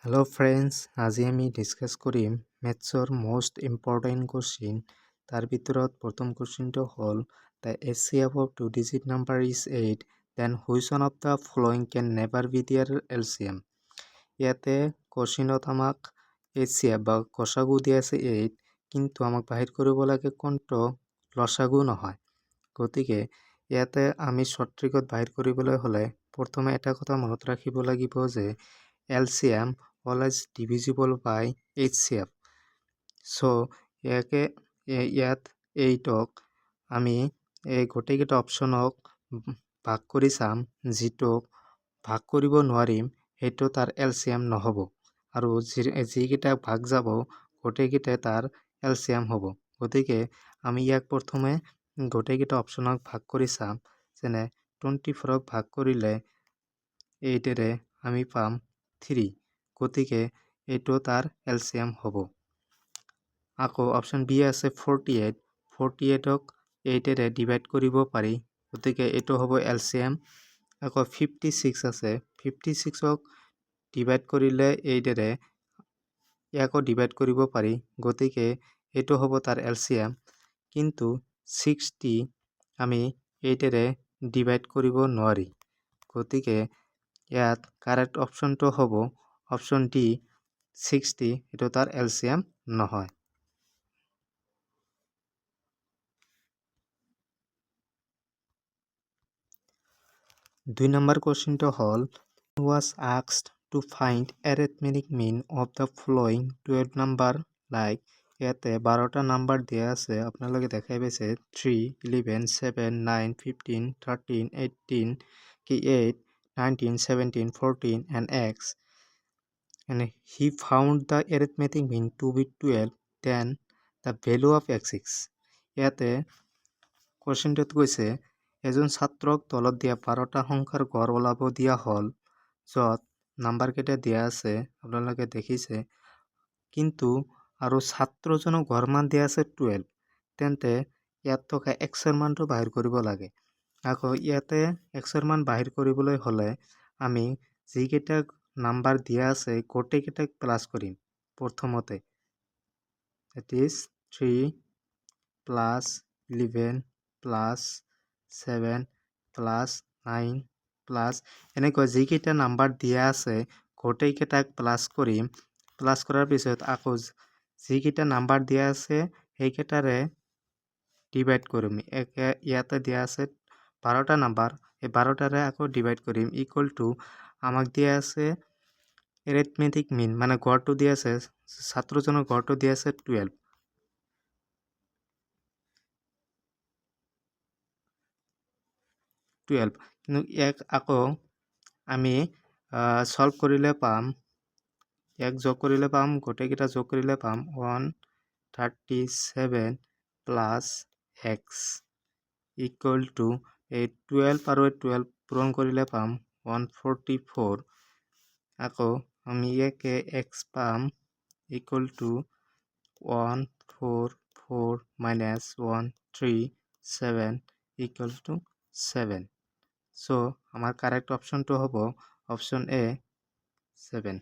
Hello' friends, আজি আমি discuss কৰিম মেথছৰ মষ্ট ইম্পৰ্টেণ্ট কুৱেশ্যন। তাৰ ভিতৰত প্ৰথম কুৱেশ্যনটো হ'ল the HCF of two digit number is 8, then which one of the following can never be their LCM? ইয়াতে কুৱেশ্যনত আমাক HCF বা গসাগু দিয়া আছে 8, কিন্তু আমাক বাহিৰ কৰিব লাগে কোনটো লসাগু নহয়। গতিকে ইয়াতে আমি শ্বৰ্ট ট্ৰিকত বাহিৰ কৰিবলৈ হ'লে প্ৰথমে এটা কথা মনত ৰাখিব লাগিব যে LCM always divisible by HCF. So ইয়াত 8ক আমি এই গোটেইকেইটা অপশ্যনক ভাগ কৰি চাম। যিটোক ভাগ কৰিব নোৱাৰিম সেইটো তাৰ LCM নহ'ব, আৰু যিকেইটা ভাগ যাব গোটেইকেইটা তাৰ LCM হ'ব। গতিকে আমি ইয়াক প্ৰথমে গোটেইকেইটা অপশ্যনক ভাগ কৰি চাম। যেনে 24ক ভাগ কৰিলে 8ৰে আমি পাম 3, গতিকে এইটো তাৰ LCM হ'ব। আকৌ অপশ্যন বি আছে 48, 48ক 8ৰে ডিভাইড কৰিব পাৰি, গতিকে এইটো হ'ব LCM। আকৌ 56 আছে, 56ক ডিভাইড কৰিলে 8ৰে ইয়াকো ডিভাইড কৰিব পাৰি, গতিকে এইটো হ'ব তাৰ LCM। কিন্তু 60 আমি 8ৰে ডিভাইড কৰিব নোৱাৰি, গতিকে ইয়াত কাৰেক্ট অপশ্যনটো হ'ব অপশ্যন ডি 60, এইটো তাৰ LCM নহয়। দুই নম্বৰ কুৱেশ্যনটো হ'ল was asked to find arithmetic mean of the following 12 number like ইয়াতে 12টা নাম্বাৰ দিয়া আছে, আপোনালোকে দেখাই পাইছে 3, 11, 7, 9, 15, 13, 18, 8, 19, 17, 14 and x, and he found the arithmetic mean to be 12, then the value of x is। ইয়াতে কুৱেশ্যনটোত কৈছে এজন ছাত্ৰক তলত দিয়া 12টা সংখ্যাৰ গড় ওলাব দিয়া হ'ল, য'ত নাম্বাৰকেইটা দিয়া আছে আপোনালোকে দেখিছে, কিন্তু আৰু ছাত্ৰজনক গড় মান দিয়া আছে 12, তেন্তে ইয়াত থকা এক্সৰ মানটো বাহিৰ কৰিব লাগে। আকৌ ইয়াতে এক্সৰ মান বাহিৰ কৰিবলৈ হ'লে আমি যিকেইটা নাম্বাৰ দিয়া আছে গোটেইকেইটাক প্লাছ কৰিম। প্ৰথমতে that is 3 plus 11 plus 7 plus 9 plus এনেকৈ যিকেইটা নাম্বাৰ দিয়া আছে গোটেইকেইটাক প্লাছ কৰিম। প্লাছ কৰাৰ পিছত আকৌ যিকেইটা নাম্বাৰ দিয়া আছে সেইকেইটাৰে ডিভাইড কৰিম। ইয়াতে দিয়া আছে 12টা নাম্বাৰ, এই 12টাৰে আকৌ ডিভাইড কৰিম। ইকুৱেল টু আমাক দিয়া আছে এৰিথমেটিক মিন, মানে গড়টো দিয়া আছে, ছাত্ৰজনৰ গড়টো দিয়া আছে 12। কিন্তু ইয়াক আকৌ আমি সলভ কৰিলে পাম, ইয়াক যোগ কৰিলে পাম, গোটেইকেইটা যোগ কৰিলে পাম 137 প্লাছ এক্স ইকুৱেল টু এই 12 আৰু 12 পূৰণ কৰিলে পাম 144। আকৌ আমি ইয়াকে এক্স পাম equal to 144 minus 137 equal to 7। চ' আমাৰ কাৰেক্ট অপশ্যনটো হ'ব অপশ্যন এ 7।